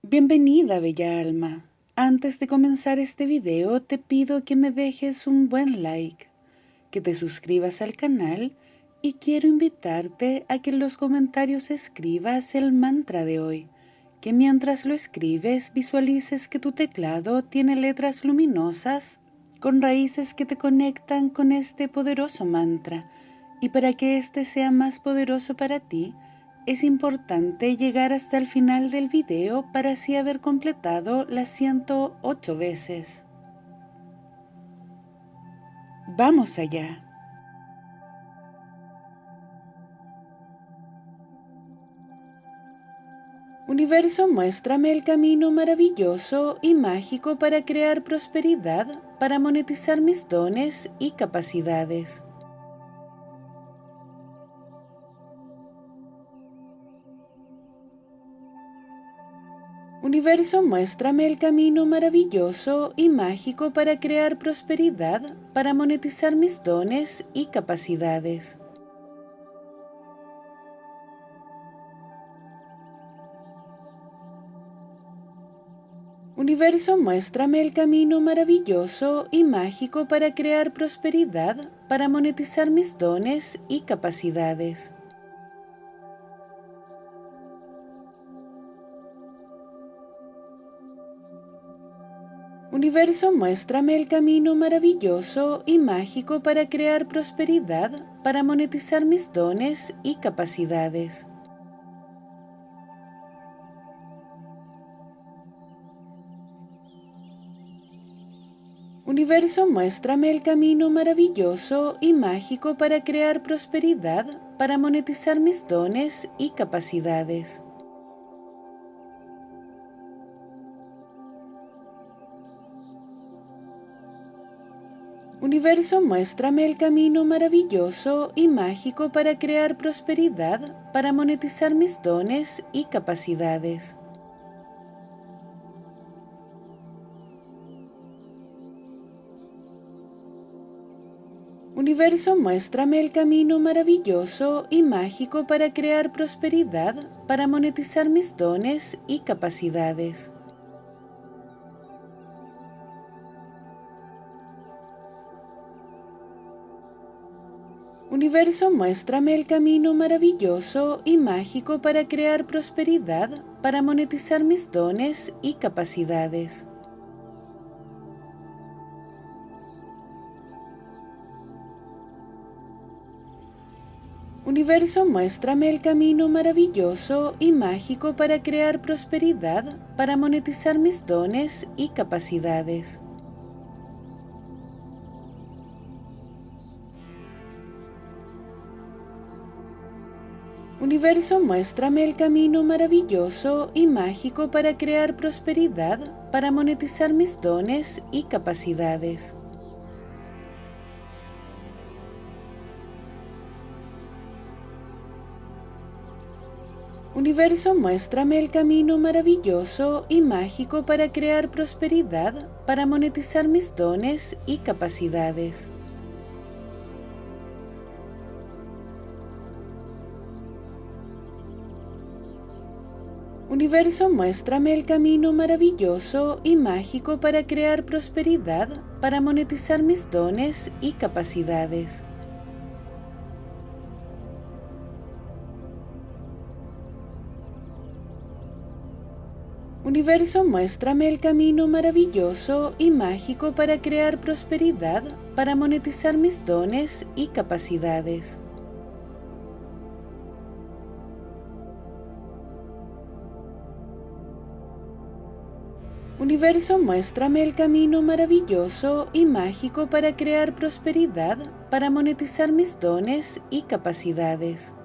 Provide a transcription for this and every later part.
Bienvenida, bella alma. Antes de comenzar este video, te pido que me dejes un buen like, que te suscribas al canal y quiero invitarte a que en los comentarios escribas el mantra de hoy, que mientras lo escribes visualices que tu teclado tiene letras luminosas con raíces que te conectan con este poderoso mantra, y para que este sea más poderoso para ti, es importante llegar hasta el final del video para así haber completado las 108 veces. ¡Vamos allá! Universo, muéstrame el camino maravilloso y mágico para crear prosperidad, para monetizar mis dones y capacidades. Universo, muéstrame el camino maravilloso y mágico para crear prosperidad, para monetizar mis dones y capacidades. Universo, muéstrame el camino maravilloso y mágico para crear prosperidad, para monetizar mis dones y capacidades. Universo, muéstrame el camino maravilloso y mágico para crear prosperidad, para monetizar mis dones y capacidades. Universo, muéstrame el camino maravilloso y mágico para crear prosperidad, para monetizar mis dones y capacidades. Universo, muéstrame el camino maravilloso y mágico para crear prosperidad, para monetizar mis dones y capacidades. Universo, muéstrame el camino maravilloso y mágico para crear prosperidad, para monetizar mis dones y capacidades. Universo, muéstrame el camino maravilloso y mágico para crear prosperidad, para monetizar mis dones y capacidades. Universo, muéstrame el camino maravilloso y mágico para crear prosperidad, para monetizar mis dones y capacidades. Universo, muéstrame el camino maravilloso y mágico para crear prosperidad, para monetizar mis dones y capacidades. Universo, muéstrame el camino maravilloso y mágico para crear prosperidad, para monetizar mis dones y capacidades. Universo, muéstrame el camino maravilloso y mágico para crear prosperidad, para monetizar mis dones y capacidades. Universo, muéstrame el camino maravilloso y mágico para crear prosperidad, para monetizar mis dones y capacidades. Universo, muéstrame el camino maravilloso y mágico para crear prosperidad, para monetizar mis dones y capacidades.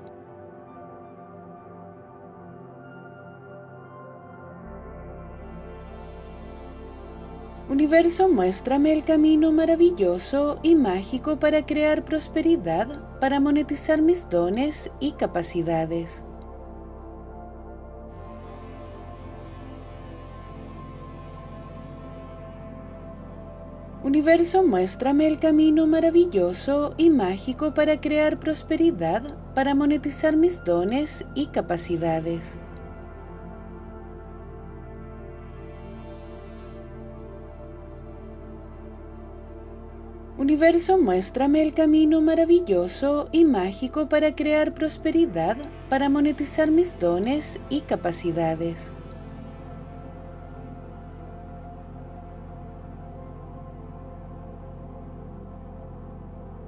Universo, muéstrame el camino maravilloso y mágico para crear prosperidad, para monetizar mis dones y capacidades. Universo, muéstrame el camino maravilloso y mágico para crear prosperidad, para monetizar mis dones y capacidades. Universo, muéstrame el camino maravilloso y mágico para crear prosperidad, para monetizar mis dones y capacidades.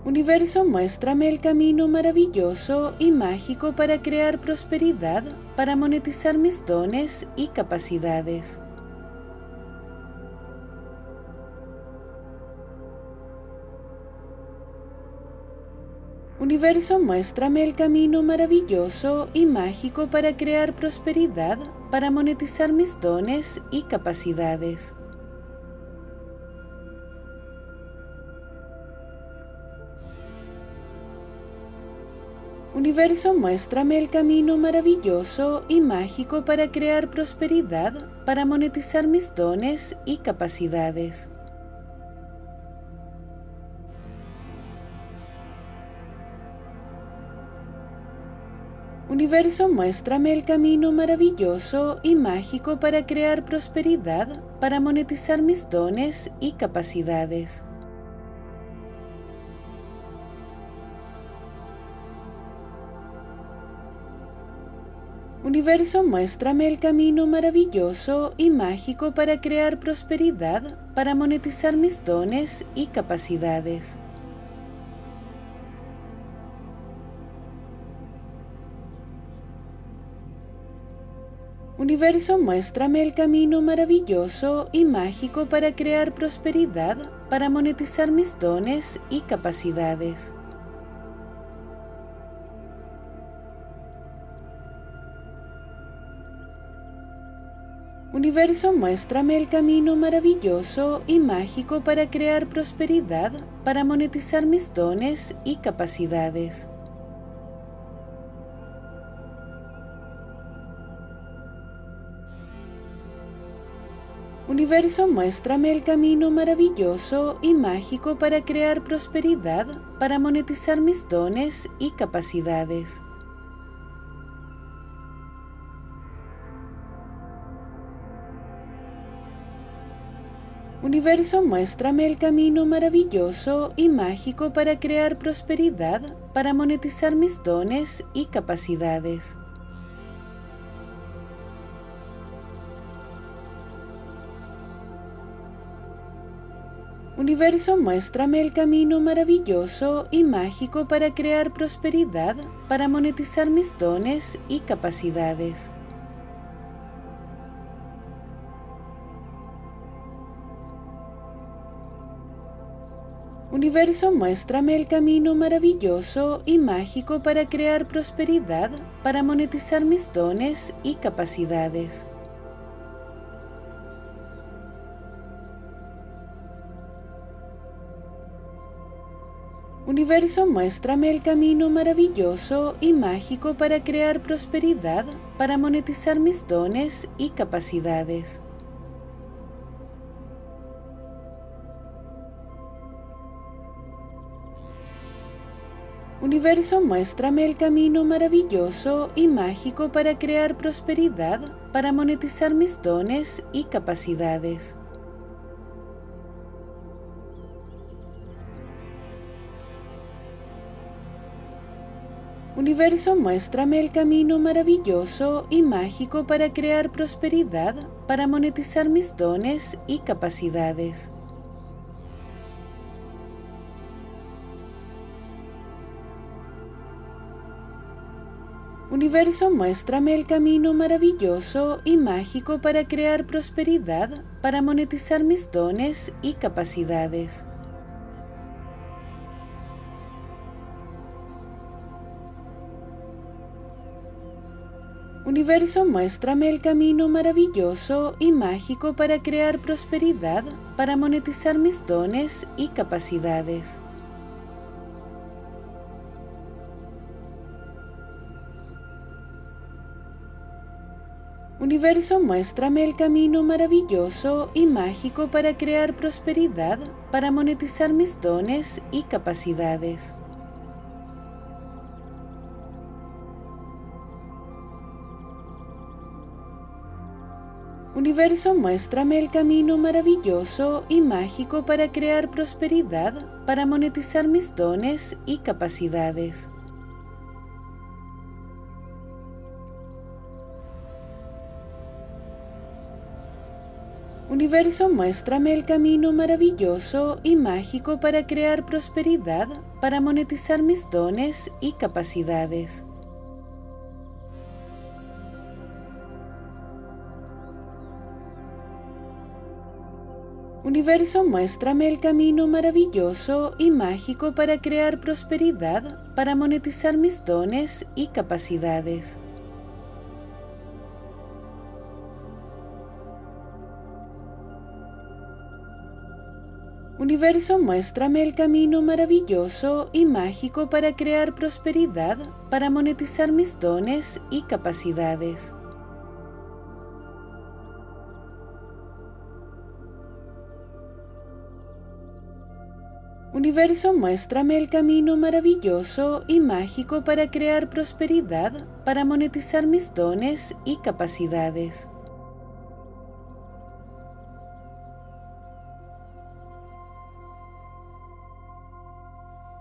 Universo, muéstrame el camino maravilloso y mágico para crear prosperidad, para monetizar mis dones y capacidades. Universo, muéstrame el camino maravilloso y mágico para crear prosperidad, para monetizar mis dones y capacidades. Universo, muéstrame el camino maravilloso y mágico para crear prosperidad, para monetizar mis dones y capacidades. Universo, muéstrame el camino maravilloso y mágico para crear prosperidad, para monetizar mis dones y capacidades. Universo, muéstrame el camino maravilloso y mágico para crear prosperidad, para monetizar mis dones y capacidades. Universo, muéstrame el camino maravilloso y mágico para crear prosperidad, para monetizar mis dones y capacidades. Universo, muéstrame el camino maravilloso y mágico para crear prosperidad, para monetizar mis dones y capacidades. Universo, muéstrame el camino maravilloso y mágico para crear prosperidad, para monetizar mis dones y capacidades. Universo, muéstrame el camino maravilloso y mágico para crear prosperidad, para monetizar mis dones y capacidades. Universo, muéstrame el camino maravilloso y mágico para crear prosperidad, para monetizar mis dones y capacidades. Universo, muéstrame el camino maravilloso y mágico para crear prosperidad, para monetizar mis dones y capacidades. Universo, muéstrame el camino maravilloso y mágico para crear prosperidad, para monetizar mis dones y capacidades. Universo, muéstrame el camino maravilloso y mágico para crear prosperidad, para monetizar mis dones y capacidades. Universo, muéstrame el camino maravilloso y mágico para crear prosperidad, para monetizar mis dones y capacidades. Universo, muéstrame el camino maravilloso y mágico para crear prosperidad, para monetizar mis dones y capacidades. Universo, muéstrame el camino maravilloso y mágico para crear prosperidad, para monetizar mis dones y capacidades. Universo, muéstrame el camino maravilloso y mágico para crear prosperidad, para monetizar mis dones y capacidades. Universo, muéstrame el camino maravilloso y mágico para crear prosperidad, para monetizar mis dones y capacidades. Universo, muéstrame el camino maravilloso y mágico para crear prosperidad, para monetizar mis dones y capacidades. Universo, muéstrame el camino maravilloso y mágico para crear prosperidad, para monetizar mis dones y capacidades. Universo, muéstrame el camino maravilloso y mágico para crear prosperidad, para monetizar mis dones y capacidades. Universo, muéstrame el camino maravilloso y mágico para crear prosperidad, para monetizar mis dones y capacidades.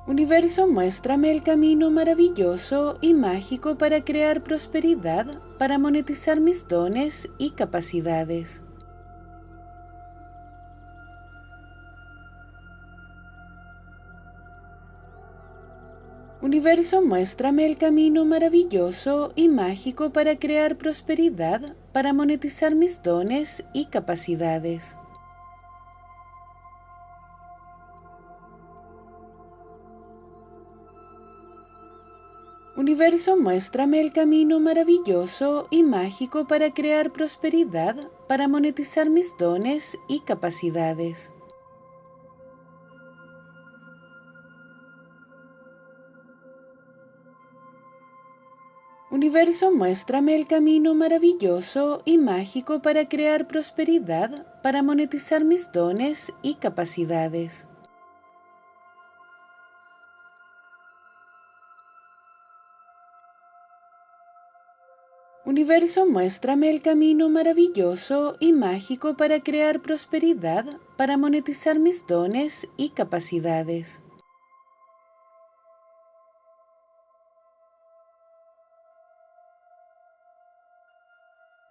Universo, muéstrame el camino maravilloso y mágico para crear prosperidad, para monetizar mis dones y capacidades. Universo, muéstrame el camino maravilloso y mágico para crear prosperidad, para monetizar mis dones y capacidades. Universo, muéstrame el camino maravilloso y mágico para crear prosperidad, para monetizar mis dones y capacidades. Universo, muéstrame el camino maravilloso y mágico para crear prosperidad, para monetizar mis dones y capacidades. Universo, muéstrame el camino maravilloso y mágico para crear prosperidad, para monetizar mis dones y capacidades.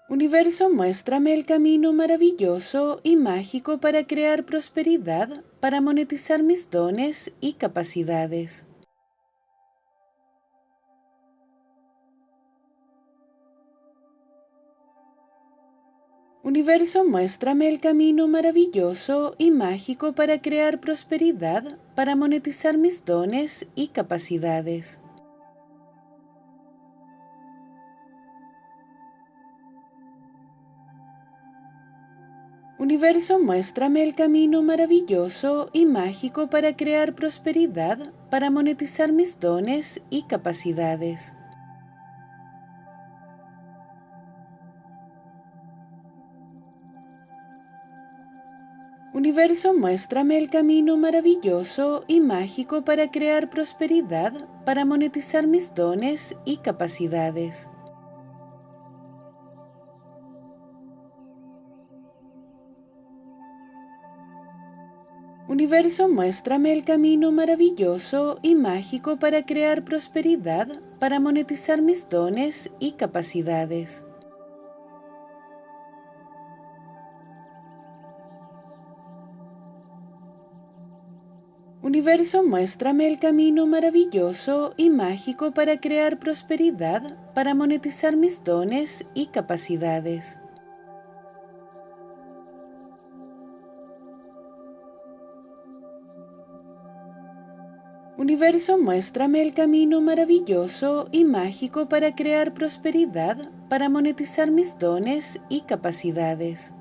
Universo, muéstrame el camino maravilloso y mágico para crear prosperidad, para monetizar mis dones y capacidades. Universo, muéstrame el camino maravilloso y mágico para crear prosperidad, para monetizar mis dones y capacidades. Universo, muéstrame el camino maravilloso y mágico para crear prosperidad, para monetizar mis dones y capacidades. Universo, muéstrame el camino maravilloso y mágico para crear prosperidad, para monetizar mis dones y capacidades. Universo, muéstrame el camino maravilloso y mágico para crear prosperidad, para monetizar mis dones y capacidades. Universo, muéstrame el camino maravilloso y mágico para crear prosperidad, para monetizar mis dones y capacidades. Universo, muéstrame el camino maravilloso y mágico para crear prosperidad, para monetizar mis dones y capacidades.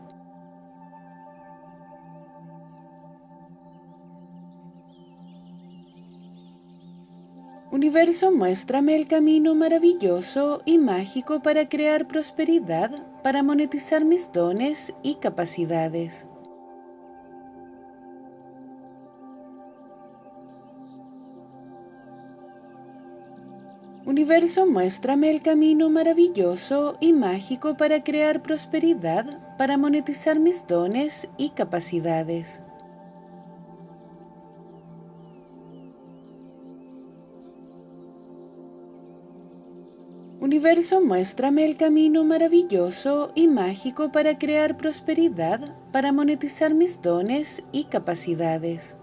Universo, muéstrame el camino maravilloso y mágico para crear prosperidad, para monetizar mis dones y capacidades. Universo, muéstrame el camino maravilloso y mágico para crear prosperidad, para monetizar mis dones y capacidades. Universo, muéstrame el camino maravilloso y mágico para crear prosperidad, para monetizar mis dones y capacidades.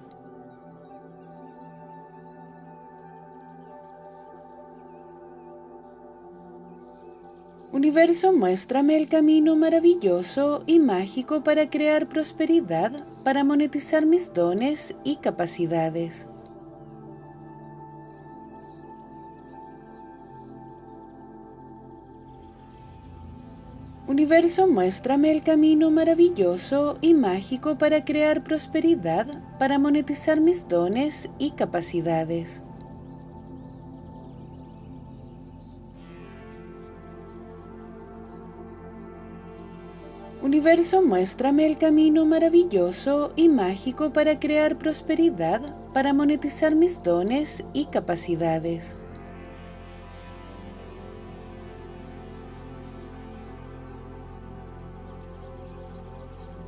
Universo, muéstrame el camino maravilloso y mágico para crear prosperidad, para monetizar mis dones y capacidades. Universo, muéstrame el camino maravilloso y mágico para crear prosperidad, para monetizar mis dones y capacidades. Universo, muéstrame el camino maravilloso y mágico para crear prosperidad, para monetizar mis dones y capacidades.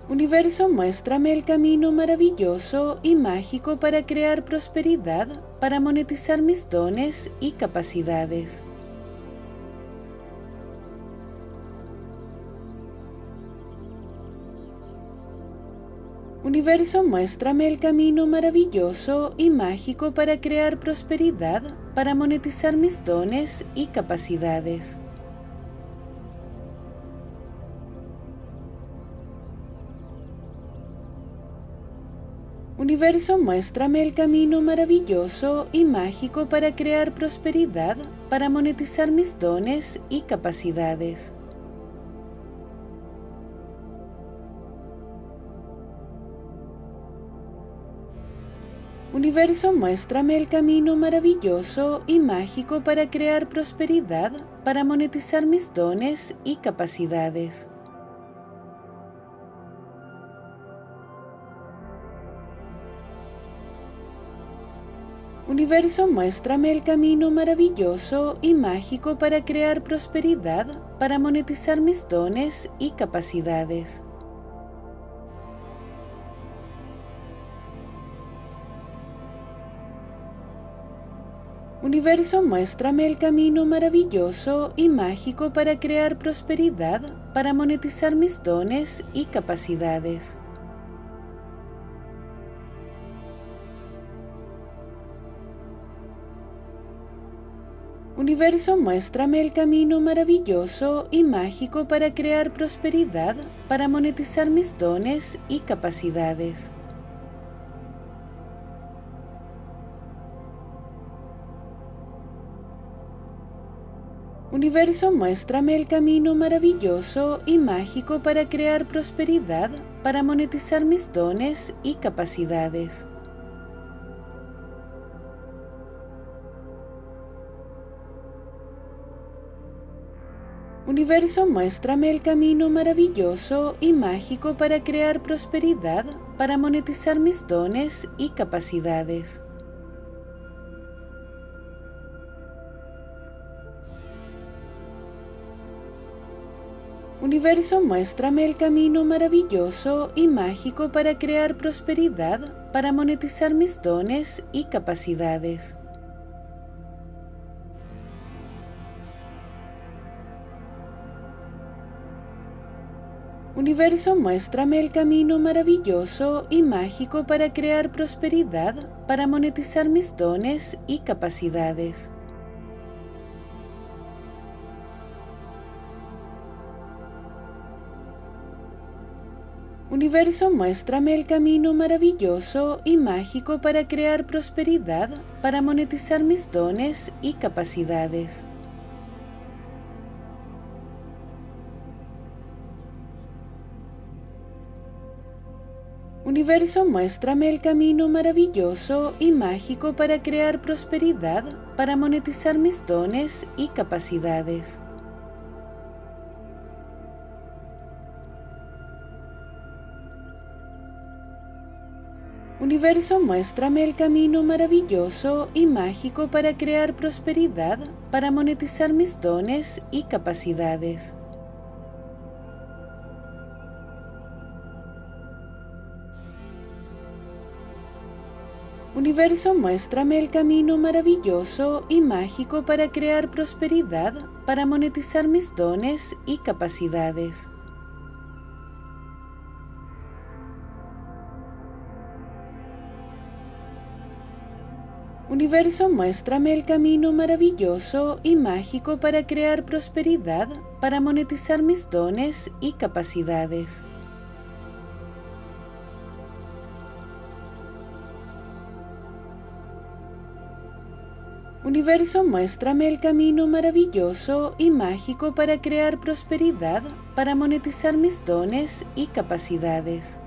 Universo, muéstrame el camino maravilloso y mágico para crear prosperidad, para monetizar mis dones y capacidades. Universo, muéstrame el camino maravilloso y mágico para crear prosperidad, para monetizar mis dones y capacidades. Universo, muéstrame el camino maravilloso y mágico para crear prosperidad, para monetizar mis dones y capacidades. Universo, muéstrame el camino maravilloso y mágico para crear prosperidad, para monetizar mis dones y capacidades. Universo, muéstrame el camino maravilloso y mágico para crear prosperidad, para monetizar mis dones y capacidades. Universo, muéstrame el camino maravilloso y mágico para crear prosperidad, para monetizar mis dones y capacidades. Universo, muéstrame el camino maravilloso y mágico para crear prosperidad, para monetizar mis dones y capacidades. Universo, muéstrame el camino maravilloso y mágico para crear prosperidad, para monetizar mis dones y capacidades. Universo, muéstrame el camino maravilloso y mágico para crear prosperidad, para monetizar mis dones y capacidades. Universo, muéstrame el camino maravilloso y mágico para crear prosperidad, para monetizar mis dones y capacidades. Universo, muéstrame el camino maravilloso y mágico para crear prosperidad, para monetizar mis dones y capacidades. Universo, muéstrame el camino maravilloso y mágico para crear prosperidad, para monetizar mis dones y capacidades. Universo, muéstrame el camino maravilloso y mágico para crear prosperidad, para monetizar mis dones y capacidades. Universo, muéstrame el camino maravilloso y mágico para crear prosperidad, para monetizar mis dones y capacidades. Universo, muéstrame el camino maravilloso y mágico para crear prosperidad, para monetizar mis dones y capacidades. Universo, muéstrame el camino maravilloso y mágico para crear prosperidad, para monetizar mis dones y capacidades. Universo, muéstrame el camino maravilloso y mágico para crear prosperidad, para monetizar mis dones y capacidades.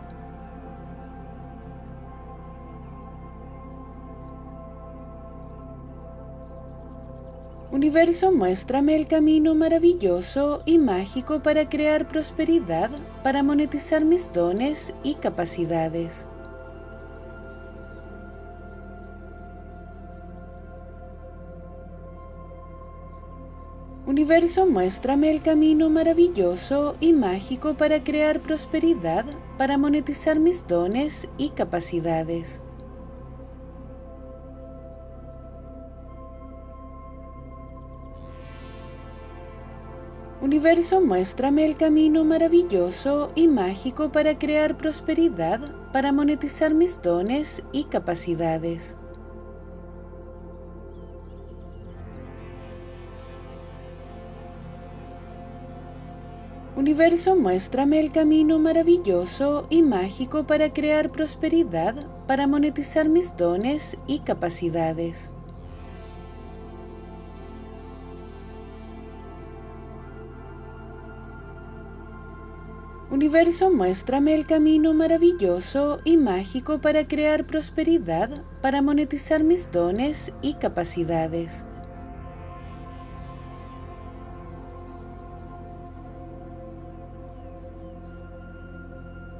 Universo, muéstrame el camino maravilloso y mágico para crear prosperidad, para monetizar mis dones y capacidades. Universo, muéstrame el camino maravilloso y mágico para crear prosperidad, para monetizar mis dones y capacidades. Universo, muéstrame el camino maravilloso y mágico para crear prosperidad, para monetizar mis dones y capacidades. Universo, muéstrame el camino maravilloso y mágico para crear prosperidad, para monetizar mis dones y capacidades. Universo, muéstrame el camino maravilloso y mágico para crear prosperidad, para monetizar mis dones y capacidades.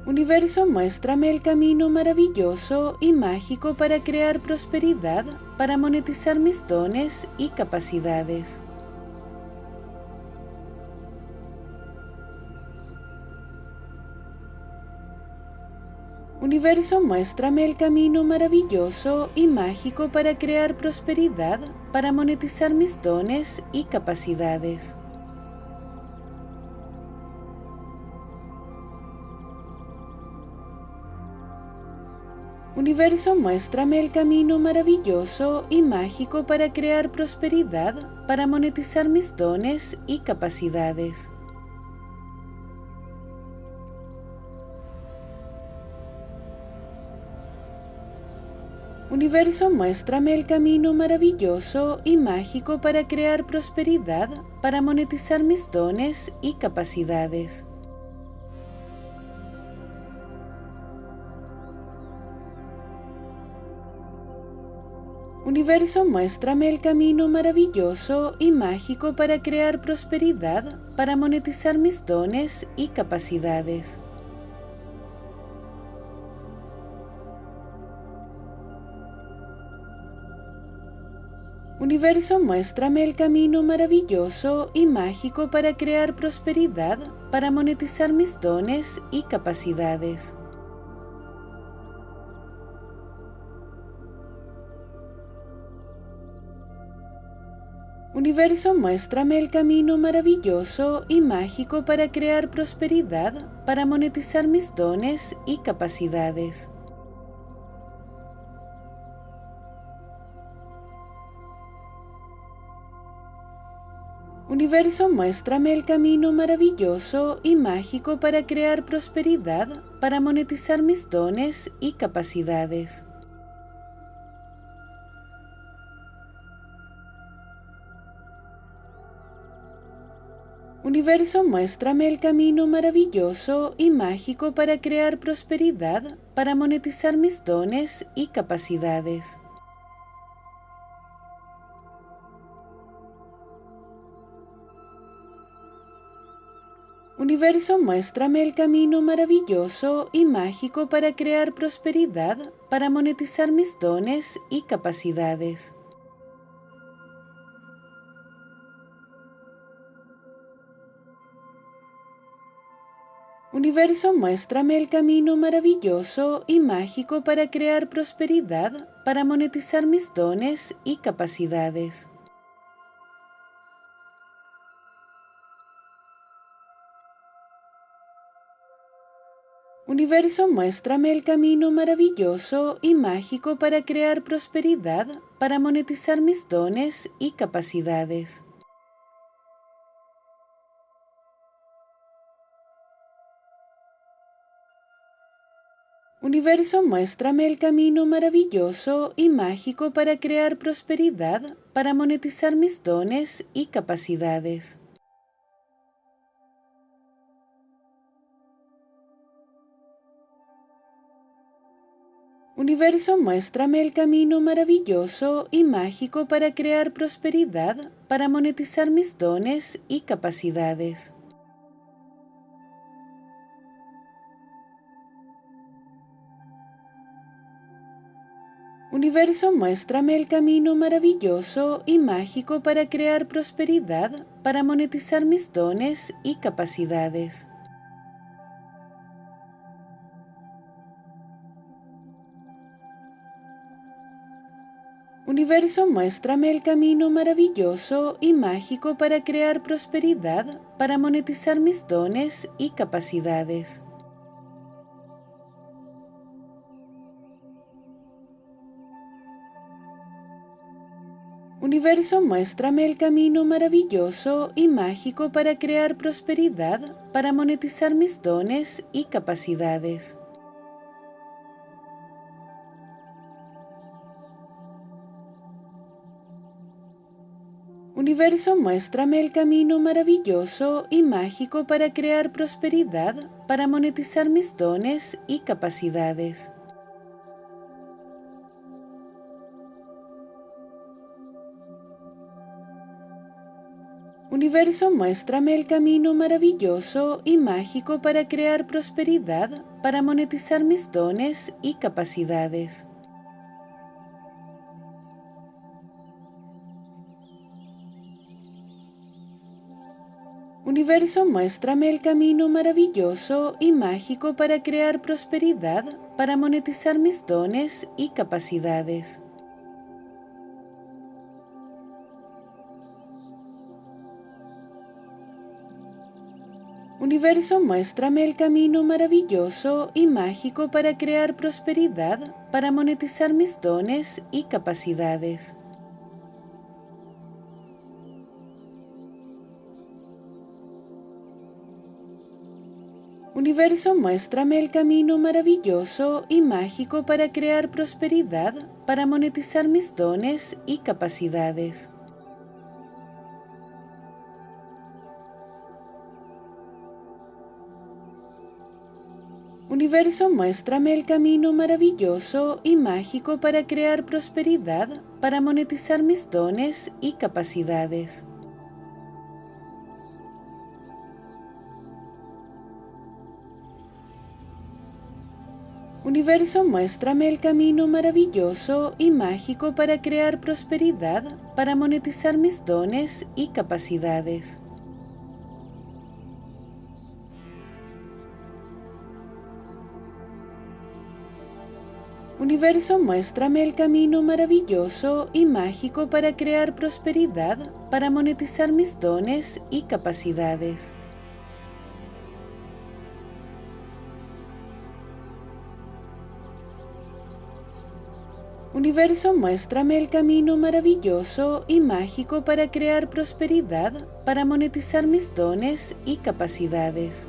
Universo, muéstrame el camino maravilloso y mágico para crear prosperidad, para monetizar mis dones y capacidades. Universo, muéstrame el camino maravilloso y mágico para crear prosperidad, para monetizar mis dones y capacidades. Universo, muéstrame el camino maravilloso y mágico para crear prosperidad, para monetizar mis dones y capacidades. Universo, muéstrame el camino maravilloso y mágico para crear prosperidad, para monetizar mis dones y capacidades. Universo, muéstrame el camino maravilloso y mágico para crear prosperidad, para monetizar mis dones y capacidades. Universo, muéstrame el camino maravilloso y mágico para crear prosperidad, para monetizar mis dones y capacidades. Universo, muéstrame el camino maravilloso y mágico para crear prosperidad, para monetizar mis dones y capacidades. Universo, muéstrame el camino maravilloso y mágico para crear prosperidad, para monetizar mis dones y capacidades. Universo, muéstrame el camino maravilloso y mágico para crear prosperidad, para monetizar mis dones y capacidades. Universo, muéstrame el camino maravilloso y mágico para crear prosperidad, para monetizar mis dones y capacidades. Universo, muéstrame el camino maravilloso y mágico para crear prosperidad, para monetizar mis dones y capacidades. Universo, muéstrame el camino maravilloso y mágico para crear prosperidad, para monetizar mis dones y capacidades. Universo, muéstrame el camino maravilloso y mágico para crear prosperidad, para monetizar mis dones y capacidades. Universo, muéstrame el camino maravilloso y mágico para crear prosperidad, para monetizar mis dones y capacidades. Universo, muéstrame el camino maravilloso y mágico para crear prosperidad, para monetizar mis dones y capacidades. Universo, muéstrame el camino maravilloso y mágico para crear prosperidad, para monetizar mis dones y capacidades. Universo, muéstrame el camino maravilloso y mágico para crear prosperidad, para monetizar mis dones y capacidades. Universo, muéstrame el camino maravilloso y mágico para crear prosperidad, para monetizar mis dones y capacidades. Universo, muéstrame el camino maravilloso y mágico para crear prosperidad, para monetizar mis dones y capacidades. Universo, muéstrame el camino maravilloso y mágico para crear prosperidad, para monetizar mis dones y capacidades. Universo, muéstrame el camino maravilloso y mágico para crear prosperidad, para monetizar mis dones y capacidades. Universo, muéstrame el camino maravilloso y mágico para crear prosperidad, para monetizar mis dones y capacidades. Universo, muéstrame el camino maravilloso y mágico para crear prosperidad, para monetizar mis dones y capacidades. Universo, muéstrame el camino maravilloso y mágico para crear prosperidad, para monetizar mis dones y capacidades. Universo, muéstrame el camino maravilloso y mágico para crear prosperidad, para monetizar mis dones y capacidades. Universo, muéstrame el camino maravilloso y mágico para crear prosperidad, para monetizar mis dones y capacidades.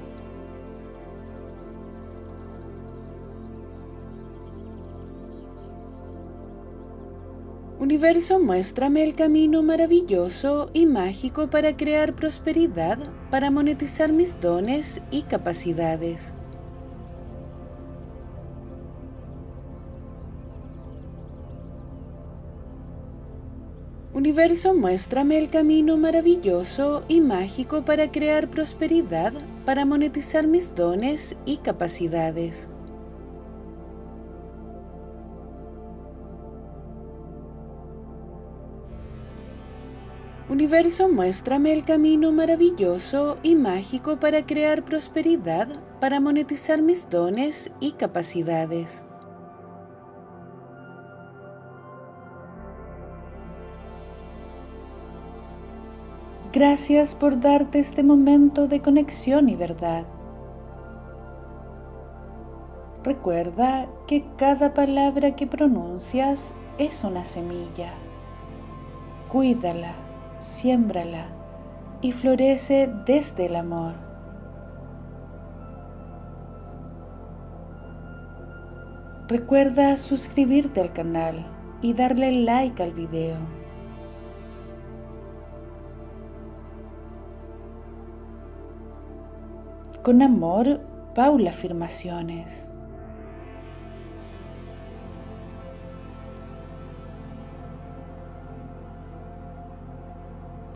Universo, muéstrame el camino maravilloso y mágico para crear prosperidad, para monetizar mis dones y capacidades. Universo, muéstrame el camino maravilloso y mágico para crear prosperidad, para monetizar mis dones y capacidades. Universo, muéstrame el camino maravilloso y mágico para crear prosperidad, para monetizar mis dones y capacidades. Gracias por darte este momento de conexión y verdad. Recuerda que cada palabra que pronuncias es una semilla. Cuídala, siémbrala y florece desde el amor. Recuerda suscribirte al canal y darle like al video. Con amor, Paula Afirmaciones.